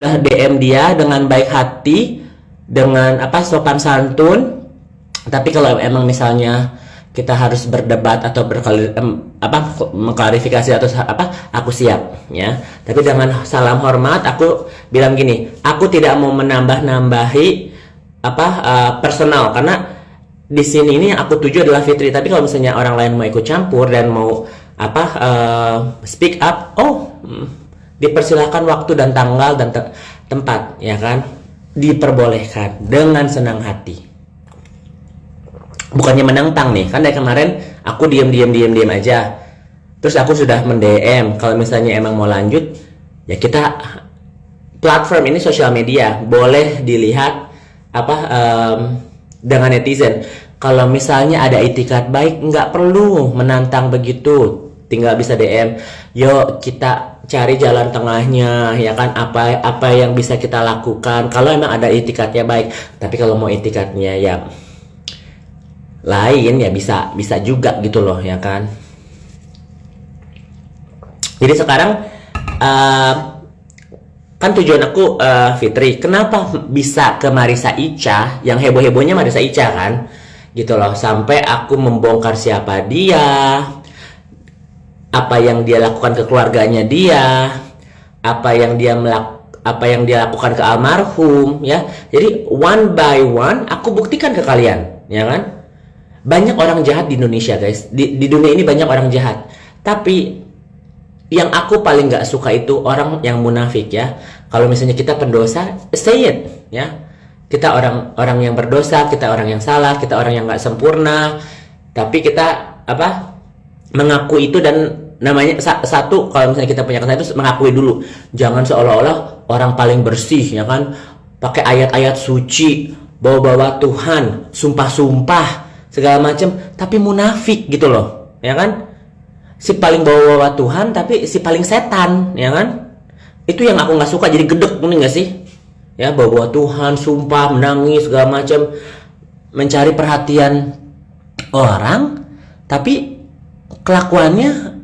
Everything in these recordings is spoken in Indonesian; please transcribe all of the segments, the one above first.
DM dia dengan baik hati, dengan apa sopan santun. Tapi kalau emang misalnya kita harus berdebat atau mengklarifikasi atau apa, aku siap ya. Tapi dengan salam hormat aku bilang gini, aku tidak mau menambah-nambahi personal, karena di sini ini aku tuju adalah Fitri. Tapi kalau misalnya orang lain mau ikut campur dan mau speak up, dipersilahkan waktu dan tanggal dan tempat, ya kan? Diperbolehkan dengan senang hati. Bukannya menentang nih, kan dari kemarin aku diam aja. Terus aku sudah mendm, kalau misalnya emang mau lanjut, ya kita platform ini sosial media, boleh dilihat dengan netizen. Kalau misalnya ada itikat baik, nggak perlu menantang begitu, tinggal bisa DM. Yuk kita cari jalan tengahnya, ya kan? Apa yang bisa kita lakukan kalau emang ada itikatnya baik. Tapi kalau mau itikatnya yang lain, ya bisa juga gitu loh, ya kan? Jadi sekarang kan tujuan aku Fitri, kenapa bisa ke Marissa Ica, yang heboh-hebohnya Marissa Ica kan, gitu loh, sampai aku membongkar siapa dia, apa yang dia lakukan ke keluarganya dia, apa yang dia lakukan ke almarhum, ya. Jadi one by one aku buktikan ke kalian, ya kan? Banyak orang jahat di Indonesia, guys. Di dunia ini banyak orang jahat. Tapi yang aku paling gak suka itu orang yang munafik, ya. Kalau misalnya kita pendosa, say it, ya. Kita orang yang berdosa, kita orang yang salah, kita orang yang gak sempurna. Tapi kita mengaku itu, dan namanya satu, kalau misalnya kita punya kesalahan itu mengakui dulu. Jangan seolah-olah orang paling bersih, ya kan? Pakai ayat-ayat suci, bawa-bawa Tuhan, sumpah-sumpah segala macam, tapi munafik gitu loh, ya kan? Si paling bawa-bawa Tuhan tapi si paling setan, ya kan? Itu yang aku nggak suka, jadi gedek, nih nggak sih? Ya, bawa-bawa Tuhan, sumpah, menangis segala macam, mencari perhatian orang, tapi kelakuannya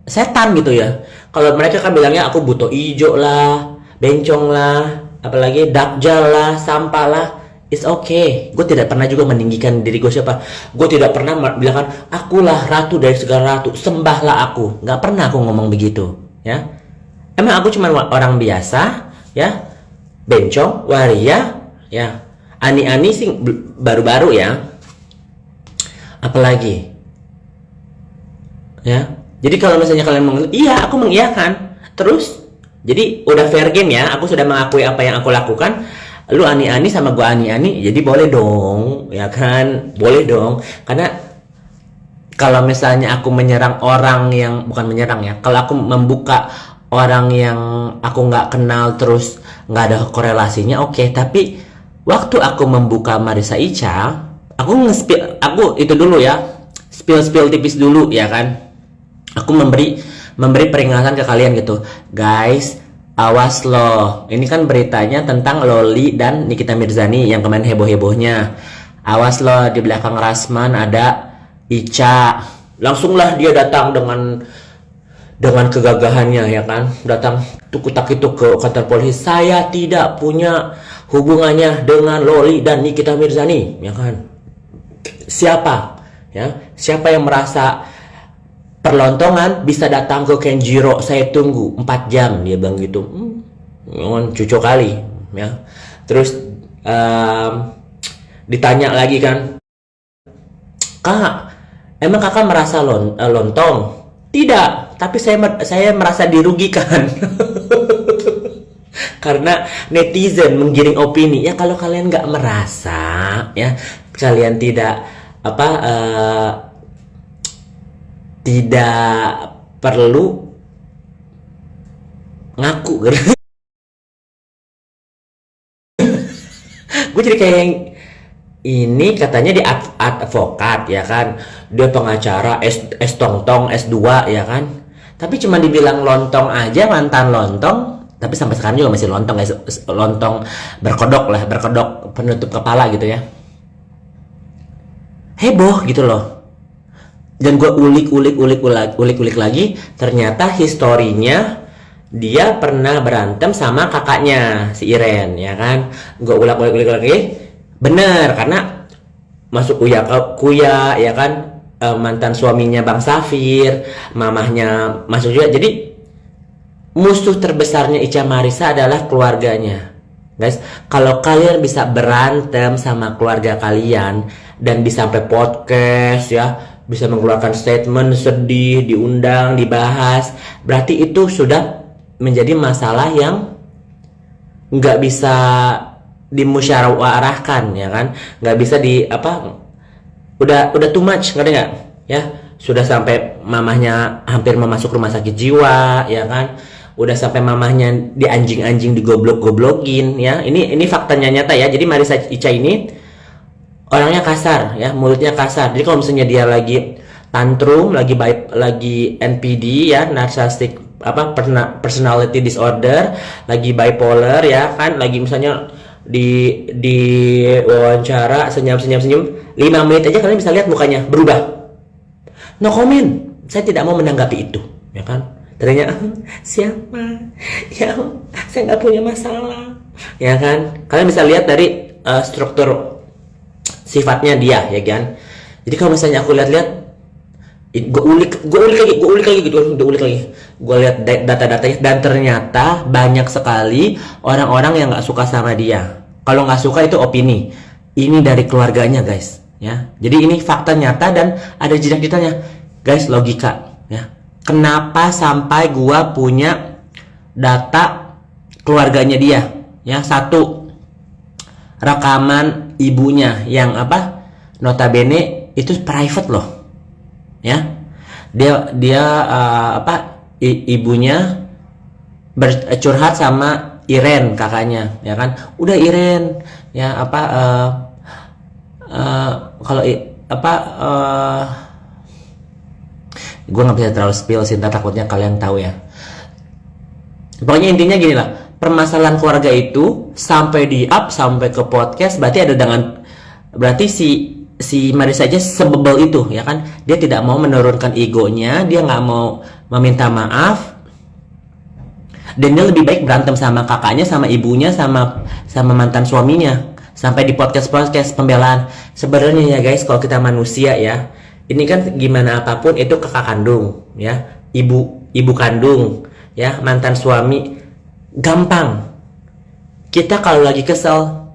setan gitu ya. Kalau mereka kan bilangnya aku buto ijo lah, bencong lah, apalagi dakjal lah, sampah lah. It's okay. Gue tidak pernah juga meninggikan diri gue siapa. Gue tidak pernah bilang akulah ratu dari segala ratu, sembahlah aku. Gak pernah aku ngomong begitu, ya. Emang aku cuma orang biasa, ya. Bencong, waria, ya. Ani-ani sih baru-baru, ya. Apalagi, ya. Jadi kalau misalnya kalian ngomong, iya, aku mengiyakan. Terus, jadi udah fair game, ya. Aku sudah mengakui apa yang aku lakukan. Lu ani-ani sama gua ani-ani, jadi boleh dong, ya kan? Boleh dong. Karena kalau misalnya aku menyerang orang yang bukan menyerang, ya, kalau aku membuka orang yang aku nggak kenal terus nggak ada korelasinya, oke. Tapi waktu aku membuka Marissa Ica, aku itu dulu, ya, spill tipis dulu, ya kan? Aku memberi peringatan ke kalian gitu, guys. Awas loh, ini kan beritanya tentang Loli dan Nikita Mirzani yang kemarin heboh-hebohnya. Awas loh, di belakang Rasman ada Ica. Langsunglah dia datang dengan kegagahannya, ya kan? Datang tukutak itu ke kantor polisi. Saya tidak punya hubungannya dengan Loli dan Nikita Mirzani, ya kan? Siapa? Ya, siapa yang merasa perlontongan bisa datang ke Kenjiro, saya tunggu 4 jam, dia bilang gitu. Cucok kali, ya. Terus ditanya lagi kan, Kak, emang kakak merasa lontong? Tidak, tapi saya merasa dirugikan. Karena netizen menggiring opini. Ya kalau kalian nggak merasa, ya, kalian tidak tidak perlu ngaku. Gue jadi kayak yang ini katanya di advokat, ya kan, dia pengacara S tong S2, ya kan, tapi cuma dibilang lontong aja, mantan lontong, tapi sampai sekarang juga masih lontong, guys. Lontong berkodok penutup kepala gitu, ya. Heboh gitu loh. Dan gue ulik lagi, ternyata historinya dia pernah berantem sama kakaknya si Iren, ya kan? Gue ulik lagi, bener, karena masuk kuya ya kan, mantan suaminya Bang Safir, mamahnya masuk juga. Jadi musuh terbesarnya Ica Marisa adalah keluarganya, guys. Kalau kalian bisa berantem sama keluarga kalian dan bisa sampai podcast ya, bisa mengeluarkan statement sedih, diundang, dibahas, berarti itu sudah menjadi masalah yang nggak bisa dimusyawarahkan, ya kan? Nggak bisa udah too much, ngerti nggak? Ya, sudah sampai mamahnya hampir masuk rumah sakit jiwa, ya kan? Udah sampai mamahnya di anjing-anjing digoblok-goblokin, ya. Ini faktanya nyata ya. Jadi Marisa Ica ini orangnya kasar, ya, mulutnya kasar. Jadi kalau misalnya dia lagi tantrum, lagi NPD, ya, narcissistic personality disorder, lagi bipolar, ya kan, lagi misalnya di wawancara senyum 5 menit aja kalian bisa lihat mukanya berubah. No comment, saya tidak mau menanggapi itu, ya kan. Ternyata siapa, ya, saya nggak punya masalah, ya kan. Kalian bisa lihat dari struktur sifatnya dia, ya kan. Jadi kalau misalnya aku lihat-lihat, gue ulik lagi, gue lihat data-datanya, dan ternyata banyak sekali orang-orang yang nggak suka sama dia. Kalau nggak suka itu opini, ini dari keluarganya, guys, ya. Jadi ini fakta nyata dan ada jejak digitalnya, guys. Logika, ya. Kenapa sampai gue punya data keluarganya dia, ya. Satu, rekaman ibunya yang notabene itu private loh, ya. Dia ibunya curhat sama Iren, kakaknya, ya kan. Udah Iren, ya, kalau gue nggak bisa terlalu spill sih, takutnya kalian tahu, ya. Pokoknya intinya gini lah, permasalahan keluarga itu sampai sampai ke podcast, berarti si Marisa aja sebebel itu, ya kan. Dia tidak mau menurunkan egonya, dia nggak mau meminta maaf, dan dia lebih baik berantem sama kakaknya, sama ibunya, sama mantan suaminya, sampai di podcast pembelaan. Sebenarnya, ya guys, kalau kita manusia, ya, ini kan gimana apapun itu kakak kandung, ya, ibu kandung, ya, mantan suami, gampang. Kita kalau lagi kesel,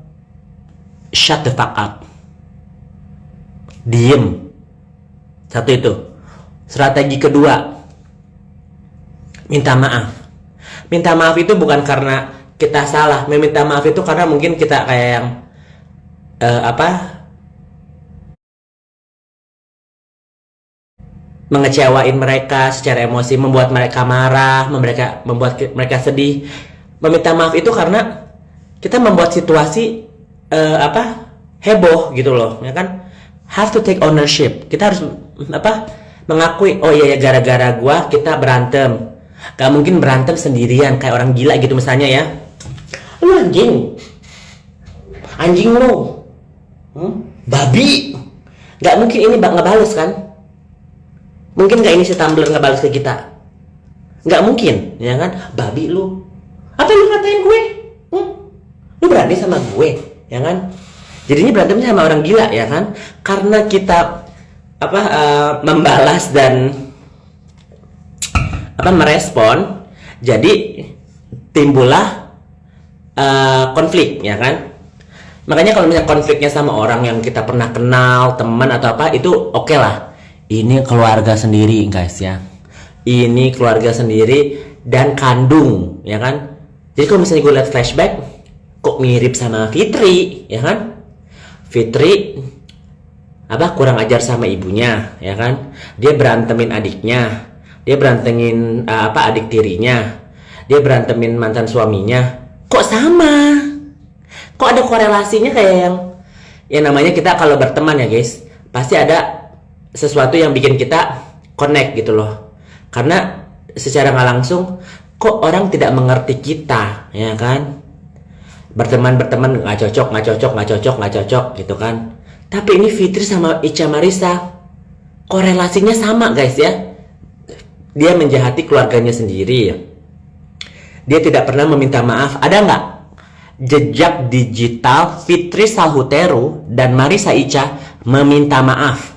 shut the fuck up, diem. Satu itu. Strategi kedua, minta maaf. Minta maaf itu bukan karena kita salah. Meminta maaf itu karena mungkin kita kayak yang mengecewain mereka secara emosi, membuat mereka marah, membuat mereka sedih. Meminta maaf itu karena kita membuat situasi heboh gitu loh, ya kan. Have to take ownership. Kita harus mengakui, oh iya ya, gara-gara gua kita berantem. Gak mungkin berantem sendirian kayak orang gila gitu misalnya, ya. Lu anjing lu, babi. Gak mungkin ini ngebales kan. Mungkin gak ini si Tumblr ngebales ke kita? Gak mungkin, ya kan? Babi lu. Apa lu ngatain gue? Lu berani sama gue, ya kan? Jadinya berantemnya sama orang gila, ya kan? Karena kita membalas dan merespon, jadi timbullah konflik, ya kan? Makanya kalau misalnya konfliknya sama orang yang kita pernah kenal, teman atau apa, itu oke lah. Ini keluarga sendiri, guys, ya. Ini keluarga sendiri dan kandung, ya kan. Jadi kalau misalnya gue lihat flashback, kok mirip sama Fitri, ya kan. Fitri kurang ajar sama ibunya, ya kan. Dia berantemin adiknya, dia berantemin adik tirinya, dia berantemin mantan suaminya. Kok sama? Kok ada korelasinya kayak yang namanya kita kalau berteman, ya guys, pasti ada sesuatu yang bikin kita connect gitu loh. Karena secara nggak langsung kok orang tidak mengerti kita, ya kan. Berteman nggak cocok gitu kan. Tapi ini Fitri sama Ica Marisa korelasinya sama, guys, ya. Dia menjahati keluarganya sendiri, ya. Dia tidak pernah meminta maaf. Ada nggak jejak digital Fitri Salhuteru dan Marissa Ica meminta maaf?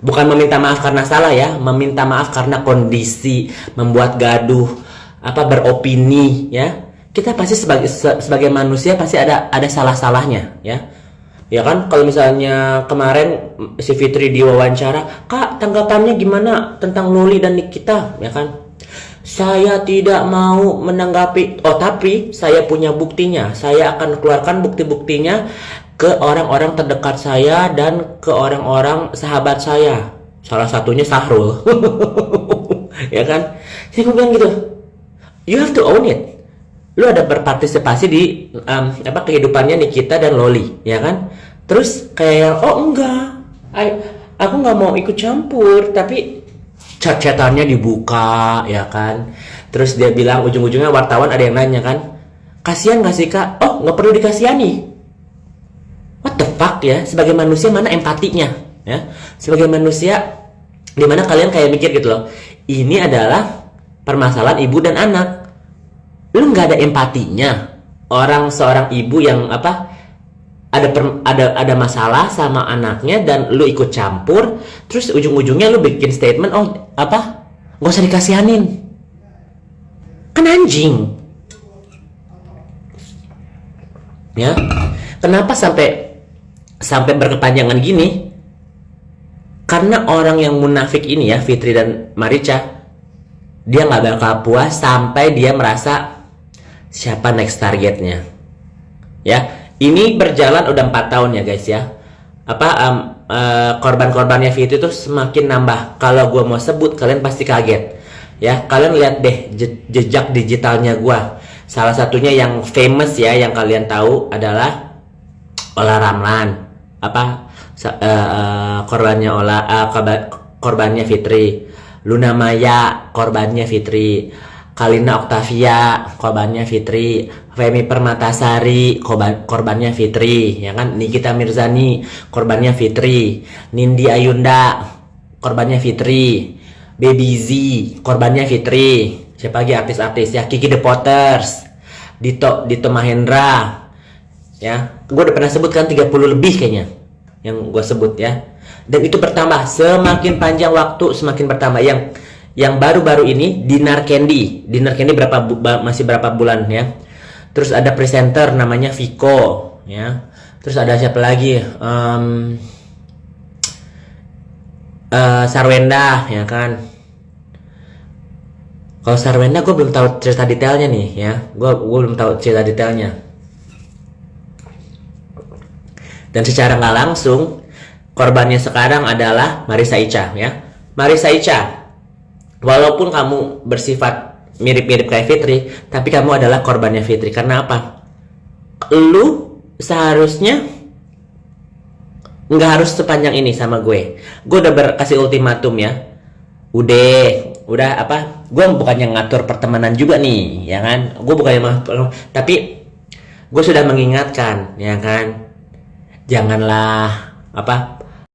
Bukan meminta maaf karena salah ya, meminta maaf karena kondisi, membuat gaduh, beropini ya. Kita pasti sebagai manusia pasti ada salah-salahnya ya. Ya kan, kalau misalnya kemarin si Fitri diwawancara, "Kak, tanggapannya gimana tentang Loli dan Nikita?" Ya kan? Saya tidak mau menanggapi, tapi saya punya buktinya. Saya akan keluarkan bukti-buktinya ke orang-orang terdekat saya dan ke orang-orang sahabat saya. Salah satunya Sahrul. Ya kan? Jadi gue bilang gitu, you have to own it. Lu ada berpartisipasi di kehidupannya Nikita dan Loli, ya kan? Terus kayak enggak, aku nggak mau ikut campur, tapi chat-chatannya dibuka, ya kan? Terus dia bilang, ujung-ujungnya wartawan ada yang nanya kan, kasihan nggak sih kak? Oh, nggak perlu dikasihani. What the fuck ya? Sebagai manusia mana empatinya? Ya, sebagai manusia, dimana kalian kayak mikir gitu loh, ini adalah permasalahan ibu dan anak. Lu nggak ada empatinya. Seorang ibu yang ada masalah sama anaknya dan lu ikut campur, terus ujung-ujungnya lu bikin statement, nggak usah dikasihanin. Kan anjing. Ya. Kenapa sampai berkepanjangan gini? Karena orang yang munafik ini ya, Fitri dan Marica, dia nggak bakal puas sampai dia merasa siapa next targetnya. Ya, ini berjalan udah 4 tahun ya guys ya. Korban-korbannya Fitri itu semakin nambah. Kalau gue mau sebut kalian pasti kaget. Ya, kalian lihat deh jejak digitalnya gue. Salah satunya yang famous ya, yang kalian tahu adalah Ola Ramlan. Korbannya Fitri. Luna Maya, korbannya Fitri. Kalina Octavia, korbannya Fitri. Femi Permatasari, korbannya Fitri, ya kan? Nikita Mirzani, korbannya Fitri. Nindi Ayunda, korbannya Fitri. Baby Z, korbannya Fitri. Siapa lagi artis-artis ya? Kiki The Potters, Dito Mahendra. Ya, gue udah pernah sebutkan 30 lebih kayaknya yang gue sebut ya. Dan itu bertambah, semakin panjang waktu semakin bertambah. Yang baru-baru ini Dinar Candy masih berapa bulan ya. Terus ada presenter namanya Viko ya. Terus ada siapa lagi? Sarwenda ya kan. Kalau Sarwenda gue belum tahu cerita detailnya nih ya. Gue belum tahu cerita detailnya. Dan secara nggak langsung korbannya sekarang adalah Marissa Ica ya. Marissa Ica, walaupun kamu bersifat mirip-mirip kayak Fitri, tapi kamu adalah korbannya Fitri. Karena apa? Lu seharusnya nggak harus sepanjang ini sama gue. Gue udah kasih ultimatum ya. Udah gue bukannya ngatur pertemanan juga nih, ya kan? Gue bukannya tapi gue sudah mengingatkan, ya kan? Janganlah